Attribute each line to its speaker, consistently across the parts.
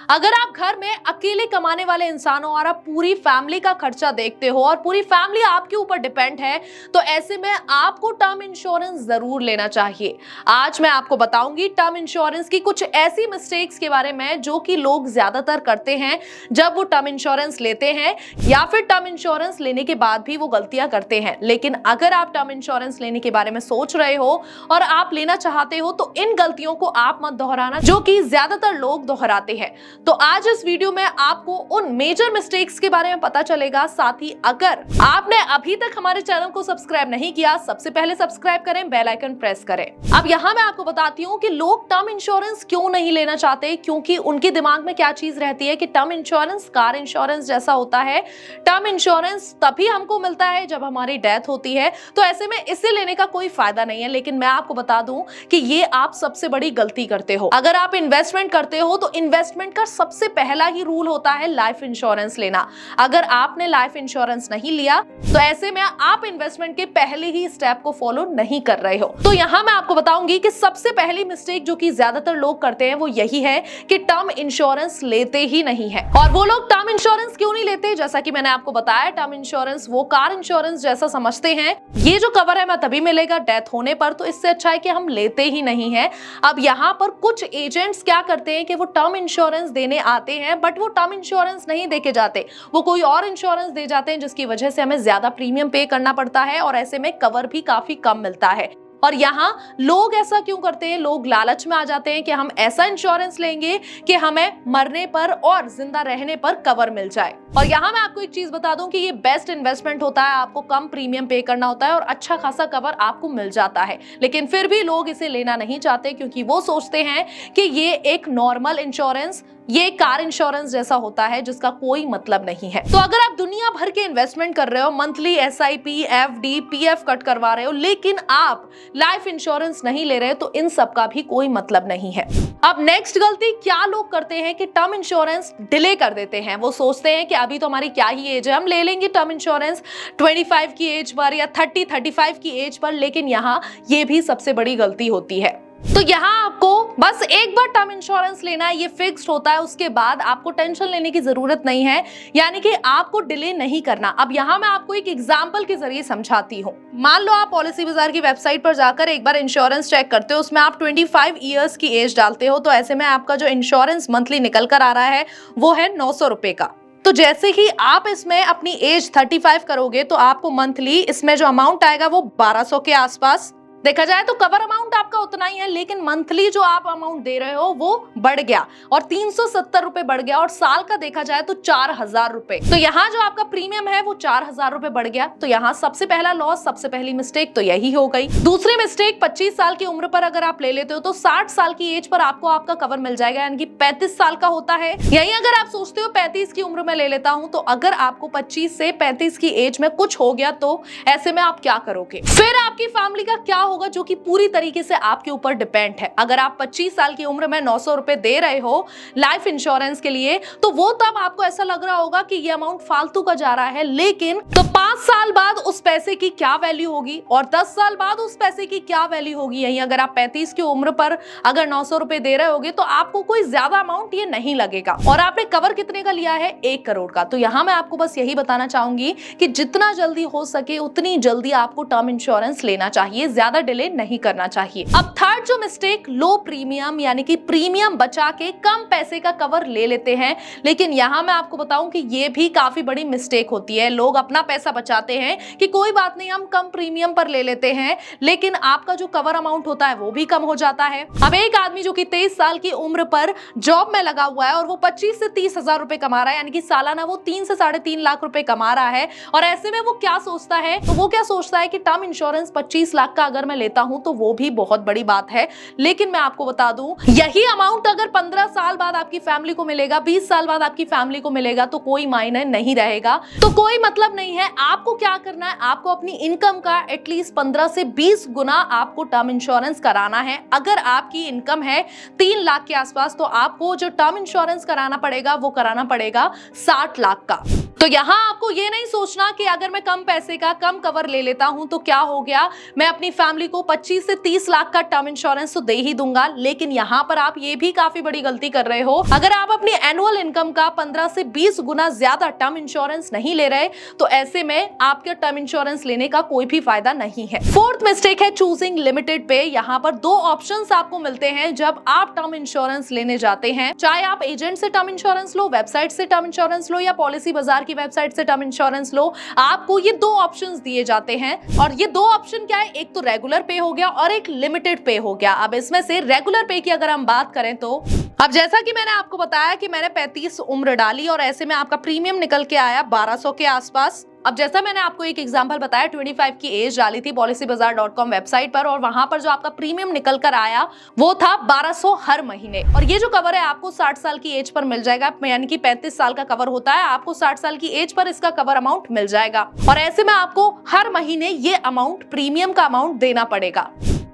Speaker 1: अगर आप घर में अकेले कमाने वाले इंसान हो और आप पूरी फैमिली का खर्चा देखते हो और पूरी फैमिली आपके ऊपर डिपेंड है, तो ऐसे में आपको टर्म इंश्योरेंस जरूर लेना चाहिए। आज मैं आपको बताऊंगी टर्म इंश्योरेंस की कुछ ऐसी मिस्टेक्स के बारे में जो कि लोग ज्यादातर करते हैं जब वो टर्म इंश्योरेंस लेते हैं, या फिर टर्म इंश्योरेंस लेने के बाद भी वो गलतियां करते हैं। लेकिन अगर आप टर्म इंश्योरेंस लेने के बारे में सोच रहे हो और आप लेना चाहते हो तो इन गलतियों को आप मत दोहराना जो कि ज्यादातर लोग दोहराते हैं। तो आज इस वीडियो में आपको उन मेजर मिस्टेक्स के बारे में पता चलेगा। साथ ही अगर आपने अभी तक हमारे चैनल को सब्सक्राइब नहीं किया, सबसे पहले सब्सक्राइब करें, बेल आइकन प्रेस करें। अब यहाँ मैं आपको बताती हूँ कि लोग टर्म इंश्योरेंस क्यों नहीं लेना चाहते, क्योंकि उनके दिमाग में क्या चीज रहती है कि टर्म इंश्योरेंस कार इंश्योरेंस जैसा होता है। टर्म इंश्योरेंस तभी हमको मिलता है जब हमारी डेथ होती है, तो ऐसे में इसे लेने का कोई फायदा नहीं है। लेकिन मैं आपको बता दूं कि ये आप सबसे बड़ी गलती करते हो। अगर आप इन्वेस्टमेंट करते हो तो इन्वेस्टमेंट का सबसे पहला ही रूल होता है लाइफ इंश्योरेंस लेना। अगर आपने लाइफ इंश्योरेंस नहीं लिया तो ऐसे में आप इन्वेस्टमेंट के पहले ही स्टेप को फॉलो नहीं कर रहे हो। तो यहाँ मैं आपको बताऊंगी कि सबसे पहली मिस्टेक जो कि ज्यादातर लोग करते हैं वो यही है कि टर्म इंश्योरेंस लेते ही नहीं है। और वो लोग टर्म इंश्योरेंस क्यों नहीं लेते, जैसा कि मैंने आपको बताया, टर्म इंश्योरेंस वो कार इंश्योरेंस जैसा समझते हैं। ये जो कवर है मैं तभी मिलेगा डेथ होने पर, तो इससे अच्छा है कि हम लेते ही नहीं है। अब यहाँ पर कुछ एजेंट्स क्या करते हैं कि वो टर्म इंश्योरेंस देने आते हैं, बट वो टर्म इंश्योरेंस नहीं देके जाते, वो कोई और इंश्योरेंस दे जाते हैं, जिसकी वजह से हमें ज्यादा प्रीमियम पे करना पड़ता है और ऐसे में कवर भी काफी कम मिलता है। और यहाँ लोग ऐसा क्यों करते हैं, लोग लालच में आ जाते हैं कि हम ऐसा इंश्योरेंस लेंगे कि हमें मरने पर और जिंदा रहने पर कवर मिल जाए। और यहाँ मैं आपको एक चीज बता दूं कि ये बेस्ट इन्वेस्टमेंट होता है, आपको कम प्रीमियम पे करना होता है और अच्छा खासा कवर आपको मिल जाता है। लेकिन फिर भी लोग इसे लेना नहीं चाहते क्योंकि वो सोचते हैं कि ये एक नॉर्मल इंश्योरेंस, ये कार इंश्योरेंस जैसा होता है जिसका कोई मतलब नहीं है। तो अगर आप दुनिया भर के इन्वेस्टमेंट कर रहे हो, monthly SIP, FD, PF cut करवा रहे हो, लेकिन आप लाइफ इंश्योरेंस नहीं ले रहे, तो इन सब का भी कोई मतलब नहीं है। अब नेक्स्ट गलती क्या लोग करते हैं कि टर्म इंश्योरेंस डिले कर देते हैं। वो सोचते हैं कि अभी तो हमारी क्या ही एज है, हम ले लेंगे टर्म इंश्योरेंस 25 की एज पर या 30-35 की एज पर। लेकिन यहाँ ये भी सबसे बड़ी गलती होती है। तो यहाँ आपको बस एक बार टर्म इंश्योरेंस लेना है, ये फिक्स्ड होता है, उसके बाद आपको टेंशन लेने की जरूरत नहीं है, यानी कि आपको डिले नहीं करना। अब यहाँ मैं आपको एक एग्जांपल के जरिए समझाती हूँ। मान लो आप पॉलिसी बाजार की वेबसाइट पर जाकर एक बार इंश्योरेंस चेक करते हो, उसमें आप 25 ईयर्स की एज डालते हो, तो ऐसे में आपका जो इंश्योरेंस मंथली निकल कर आ रहा है वो है 900 रुपए का। तो जैसे ही आप इसमें अपनी एज 35 करोगे तो आपको मंथली इसमें जो अमाउंट आएगा वो 1200 के आसपास। देखा जाए तो कवर अमाउंट आपका उतना ही है, लेकिन मंथली जो आप अमाउंट दे रहे हो वो बढ़ गया और 370 रुपए बढ़ गया, और साल का देखा जाए तो 4000 रुपए। तो यहाँ जो आपका प्रीमियम है वो 4000 रुपए बढ़ गया। तो यहाँ सबसे पहला लॉस, सबसे पहली मिस्टेक तो यही हो गई। दूसरी मिस्टेक, 25 साल की उम्र पर अगर आप ले लेते हो तो 60 साल की एज पर आपको आपका कवर मिल जाएगा, यानी कि 35 साल का होता है। यही अगर आप सोचते हो 35 की उम्र में ले लेता हूं, तो अगर आपको 25 से 35 की एज में कुछ हो गया तो ऐसे में आप क्या करोगे? फिर आपकी फैमिली का क्या होगा, जो कि पूरी तरीके से आपके ऊपर डिपेंड है। अगर आप 25 साल की उम्र में 900 रुपए दे रहे हो लाइफ इंश्योरेंस के लिए, तो वो तब आपको ऐसा लग रहा होगा कि ये अमाउंट फालतू का जा रहा है, लेकिन तो 5 साल बाद उस पैसे की क्या वैल्यू होगी और 10 साल बाद उस पैसे की क्या वैल्यू होगी। यही अगर आप 35 की उम्र पर अगर 900 रुपए दे रहे होगे तो आपको कोई ज्यादा अमाउंट ये नहीं लगेगा। और आपने कवर कितने का लिया है? 1 करोड़ का। तो यहाँ मैं आपको बस यही बताना चाहूंगी कि जितना जल्दी हो सके उतनी जल्दी आपको टर्म इंश्योरेंस लेना चाहिए, ज्यादा डिले नहीं करना चाहिए। अब थर्ड जो मिस्टेक, लो प्रीमियम, यानी कि प्रीमियम बचा के कम पैसे का कवर ले लेते हैं। लेकिन यहाँ मैं आपको बताऊं कि ये भी काफी बड़ी मिस्टेक होती है। लोग अपना पैसा बचाते हैं कि कोई बात नहीं, हम कम प्रीमियम पर ले लेते हैं, लेकिन आपका जो कवर अमाउंट होता है वो भी कम हो जाता है। अब एक आदमी जो कि 23 साल की उम्र पर जॉब में लगा हुआ है और वो 25 से 30 हजार रुपए कमा रहा है, यानी कि सालाना वो 3 से 3.5 लाख रुपए कमा रहा है, और ऐसे में वो क्या सोचता है, तो वो क्या सोचता है कि टर्म इंश्योरेंस 25 लाख का अगर मैं लेता हूं तो वो भी बहुत बड़ी बात है। लेकिन मैं आपको बता दूं, यही अमाउंट अगर 15 साल बाद आपकी फैमिली को मिलेगा, 20 साल बाद आपकी फैमिली को मिलेगा, तो कोई मायने नहीं रहेगा, तो कोई मतलब नहीं है। आपको क्या करना है, आपको अपनी इनकम का एटलीस्ट 15 से 20 गुना आपको टर्म इंश्योरेंस कराना है। अगर आपकी इनकम है 3 लाख के आसपास, तो आपको जो टर्म इंश्योरेंस कराना पड़ेगा वो कराना पड़ेगा 60 लाख का। तो यहाँ आपको ये नहीं सोचना कि अगर मैं कम पैसे का कम कवर ले लेता हूं तो क्या हो गया, मैं अपनी फैमिली को 25 से 30 लाख का टर्म इंश्योरेंस तो दे ही दूंगा। लेकिन यहाँ पर आप ये भी काफी बड़ी गलती कर रहे हो। अगर आप अपनी एनुअल इनकम का 15 से 20 गुना ज्यादा टर्म इंश्योरेंस नहीं ले रहे तो ऐसे में आपके टर्म इंश्योरेंस लेने का कोई भी फायदा नहीं है। फोर्थ मिस्टेक है चूजिंग लिमिटेड पे। यहाँ पर दो ऑप्शंस आपको मिलते हैं जब आप टर्म इंश्योरेंस लेने जाते हैं, चाहे आप एजेंट से टर्म इंश्योरेंस लो, वेबसाइट से टर्म इंश्योरेंस लो या पॉलिसी बाजार की वेबसाइट से टर्म इंश्योरेंस लो, आपको ये दो ऑप्शंस दिए जाते हैं। और ये दो ऑप्शन क्या है, एक तो रेगुलर पे हो गया और एक लिमिटेड पे हो गया। अब इसमें से रेगुलर पे की अगर हम बात करें तो अब जैसा कि मैंने आपको बताया कि मैंने 35 उम्र डाली और ऐसे में आपका प्रीमियम निकल के आया 1200 के आसपास। अब जैसा मैंने आपको एक एग्जांपल बताया, 25 की एज डाली थी policybazaar.com वेबसाइट पर और वहां पर जो आपका प्रीमियम निकल कर आया वो था 1200 हर महीने। और ये जो कवर है आपको 60 साल की एज पर मिल जाएगा, यानी कि 35 साल का कवर होता है, आपको 60 साल की एज पर इसका कवर अमाउंट मिल जाएगा। और ऐसे में आपको हर महीने ये अमाउंट, प्रीमियम का अमाउंट देना पड़ेगा।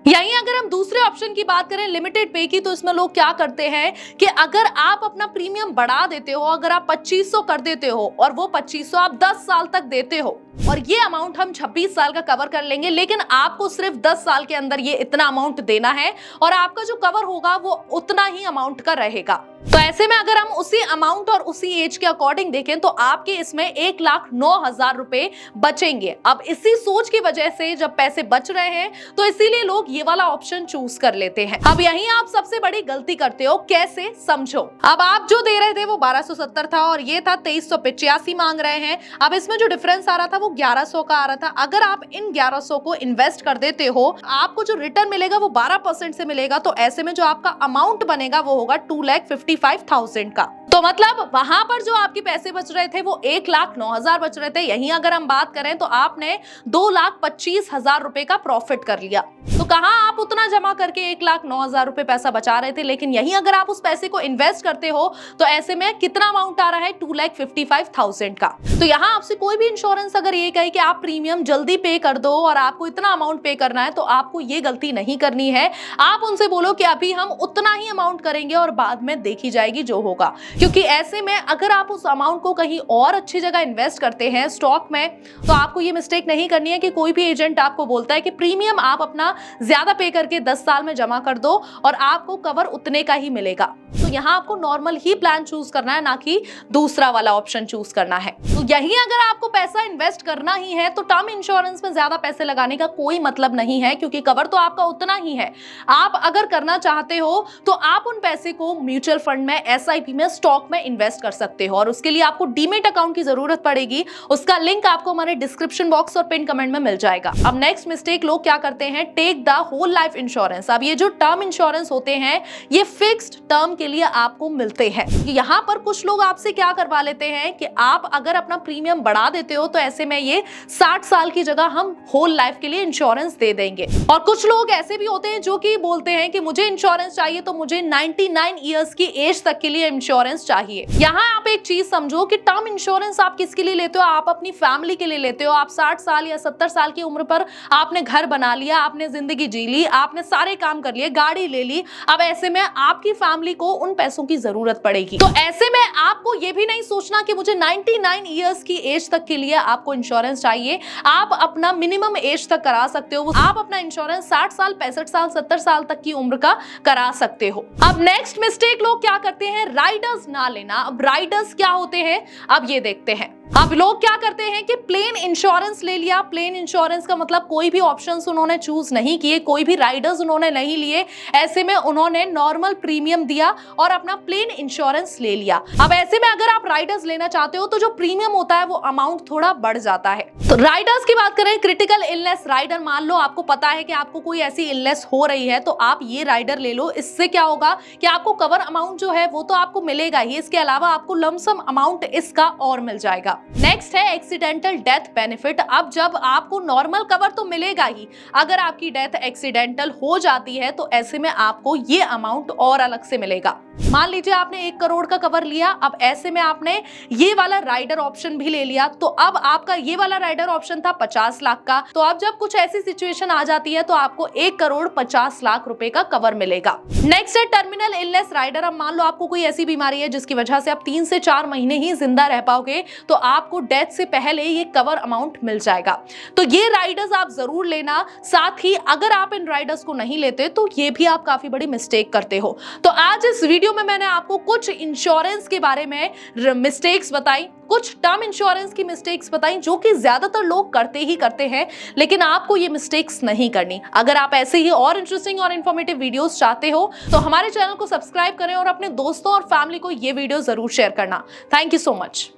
Speaker 1: यहीं अगर हम दूसरे ऑप्शन की बात करें लिमिटेड पे की, तो इसमें लोग क्या करते हैं कि अगर आप अपना प्रीमियम बढ़ा देते हो, अगर आप 2500 कर देते हो और वो 2500 आप 10 साल तक देते हो और ये अमाउंट हम 26 साल का कवर कर लेंगे, लेकिन आपको सिर्फ 10 साल के अंदर ये इतना अमाउंट देना है और आपका जो कवर होगा वो उतना ही अमाउंट का रहेगा। तो ऐसे में अगर हम उसी अमाउंट और उसी एज के अकॉर्डिंग देखें तो आपके इसमें 1,09,000 रुपए बचेंगे। अब इसी सोच की वजह से जब पैसे बच रहे हैं तो इसीलिए लोग ये वाला ऑप्शन चूज कर लेते हैं। अब यहीं आप सबसे बड़ी गलती करते हो। कैसे, समझो। अब आप जो दे रहे थे वो 1270 था और ये था 2385 मांग रहे हैं। अब इसमें जो डिफरेंस आ रहा था वो 1100 का आ रहा था। अगर आप इन 1100 को इन्वेस्ट कर देते हो, आपको जो रिटर्न मिलेगा वो 12% से मिलेगा। तो ऐसे में जो आपका अमाउंट बनेगा वो होगा 2,55,000 का। तो मतलब वहां पर जो आपके पैसे बच रहे थे वो 1,09,000 बच रहे थे। यहीं अगर हम बात करें तो आपने 2,25,000 रुपए का प्रॉफिट कर लिया। तो कहां आप उतना जमा करके 1,09,000 रुपए पैसा बचा रहे थे, लेकिन यहीं अगर आप उस पैसे को इन्वेस्ट करते हो तो ऐसे में कितना अमाउंट आ रहा है, 2,55,000 का। तो यहाँ आपसे कोई भी इंश्योरेंस अगर ये कहे कि आप प्रीमियम जल्दी पे कर दो और आपको इतना अमाउंट पे करना है, तो आपको ये गलती नहीं करनी है। आप उनसे बोलो कि अभी हम उतना ही अमाउंट करेंगे और बाद में देखी जाएगी जो होगा। क्योंकि ऐसे में अगर आप उस अमाउंट को कहीं और अच्छी जगह इन्वेस्ट करते हैं, स्टॉक में, तो आपको ये मिस्टेक नहीं करनी है कि कोई भी एजेंट आपको बोलता है कि प्रीमियम आप अपना ज्यादा पे करके 10 साल में जमा कर दो और आपको कवर उतने का ही मिलेगा। तो यहाँ आपको नॉर्मल ही प्लान चूज करना है, ना कि दूसरा वाला ऑप्शन चूज करना है। तो यही अगर आपको पैसा इन्वेस्ट करना ही है तो टर्म इंश्योरेंस में ज्यादा पैसे लगाने का कोई मतलब नहीं है, क्योंकि कवर तो आपका उतना ही है। आप अगर करना चाहते हो तो आप उन पैसे को म्यूचुअल फंड में, SIP में, स्टॉक में इन्वेस्ट कर सकते हो और उसके लिए आपको डीमेट अकाउंट की जरूरत पड़ेगी। उसका लिंक आपको हमारे डिस्क्रिप्शन बॉक्स और पिन कमेंट में मिल जाएगा। अब नेक्स्ट मिस्टेक लोग क्या करते हैं, take the whole life insurance. अब ये जो टर्म इंश्योरेंस होते हैं ये फिक्स्ड टर्म के लिए आपको मिलते हैं। यहाँ पर कुछ लोग आपसे क्या करवा लेते हैं कि आप अगर अपना प्रीमियम बढ़ा देते हो तो ऐसे में ये 60 साल की जगह हम होल लाइफ के लिए इंश्योरेंस दे देंगे। और कुछ लोग ऐसे भी होते हैं जो कि बोलते हैं कि मुझे इंश्योरेंस चाहिए तो मुझे 99 ईयर्स की एज तक के लिए इंश्योरेंस चाहिए। यहाँ आप एक चीज समझो कि टर्म इंश्योरेंस आप किसके लिए लेते हो, आप अपनी फैमिली के लिए लेते हो। आप 60 साल या 70 साल की उम्र पर आपने घर बना लिया, आपने जिंदगी जी ली, आपने सारे काम कर लिए, गाड़ी ले ली। अब ऐसे में आपकी फैमिली को उन पैसों की जरूरत पड़ेगी। तो ऐसे में आपको ये भी नहीं सोचना कि मुझे 99 ईयर्स की एज तक के लिए आपको इंश्योरेंस चाहिए। आप अपना मिनिमम एज तक करा सकते हो। आप अपना इंश्योरेंस 60 साल, 65 साल, 70 साल तक की उम्र का करा सकते हो। अब नेक्स्ट मिस्टेक लोग क्या करते हैं, राइडर्स ना लेना। अब राइडर्स क्या होते हैं, अब ये देखते हैं। अब लोग क्या करते हैं कि प्लेन इंश्योरेंस ले लिया। प्लेन इंश्योरेंस का मतलब कोई भी ऑप्शंस उन्होंने चूज नहीं किए, कोई भी राइडर्स उन्होंने नहीं लिए। ऐसे में उन्होंने नॉर्मल प्रीमियम दिया और अपना प्लेन इंश्योरेंस ले लिया। अब ऐसे में अगर आप राइडर्स लेना चाहते हो तो जो प्रीमियम होता है वो अमाउंट थोड़ा बढ़ जाता है। तो राइडर्स की बात करें, क्रिटिकल इलनेस राइडर, मान लो आपको पता है कि आपको कोई ऐसी इलनेस हो रही है तो आप ये राइडर ले लो। इससे क्या होगा कि आपको कवर अमाउंट जो है वो तो आपको मिलेगा ही, इसके अलावा आपको लमसम अमाउंट इसका और मिल जाएगा। नेक्स्ट है एक्सीडेंटल डेथ बेनिफिट। अब जब आपको नॉर्मल कवर तो मिलेगा ही, अगर आपकी डेथ एक्सीडेंटल हो जाती है तो ऐसे में आपको ये अमाउंट और अलग से मिलेगा। मान लीजिए आपने 1 करोड़ का कवर लिया, अब ऐसे में आपने ये वाला राइडर ऑप्शन भी ले लिया, तो अब आपका ये वाला राइडर राइडर ऑप्शन था 50 लाख का। तो अब जब कुछ ऐसी सिचुएशन आ जाती है तो आपको 1,50,00,000 रुपए का कवर मिलेगा। नेक्स्ट है टर्मिनल इलनेस राइडर। अब मान लो आपको कोई ऐसी बीमारी है जिसकी वजह से आप 3 से 4 महीने ही जिंदा रह पाओगे, तो आपको डेथ से पहले ये कवर अमाउंट मिल जाएगा। तो ये राइडर्स आप जरूर लेना। साथ ही अगर आप इन राइडर्स को नहीं लेते तो ये भी आप काफी बड़ी मिस्टेक करते हो। तो आज इस वीडियो में मैंने आपको कुछ इंश्योरेंस के बारे में मिस्टेक्स बताई, कुछ टर्म इंश्योरेंस की मिस्टेक्स बताई जो कि ज्यादातर लोग करते ही करते हैं, लेकिन आपको ये मिस्टेक्स नहीं करनी। अगर आप ऐसे ही और इंटरेस्टिंग और इन्फॉर्मेटिव वीडियोस चाहते हो तो हमारे चैनल को सब्सक्राइब करें और अपने दोस्तों और फैमिली को ये वीडियो जरूर शेयर करना। Thank you so much.